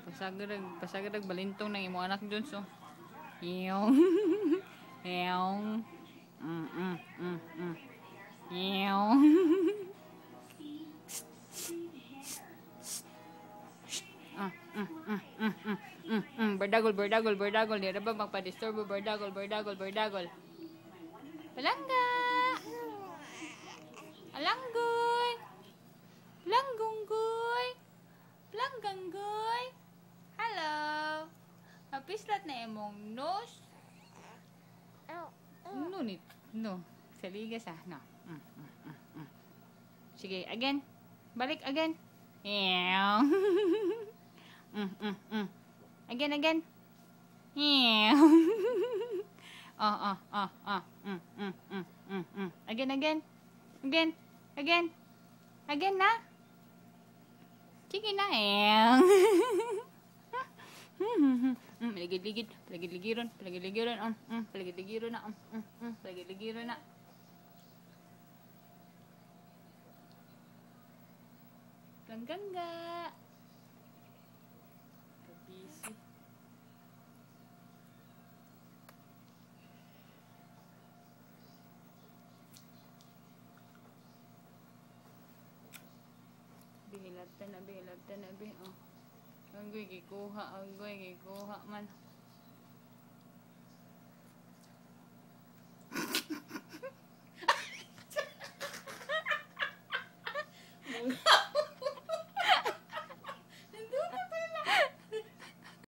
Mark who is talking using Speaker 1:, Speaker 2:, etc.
Speaker 1: Pasagarag balintong ng imo anak Jones oh. Yung. Yung. Yung. Berdagol. Di ba magpa-disturbo? Berdagol. Palangga! Alanggoy! Langgunggoy! Langganggoy! Hello! Mapislat na imong nose? No. Saligas ah. No. Sige, again. Balik, again. Ew. Again. Ew. Again na. Sige na. Ew. Paligid-ligid. Palagid-ligiron na. Langgangga. Busy. Bilabta na. Oh. Anggoy gikuha man.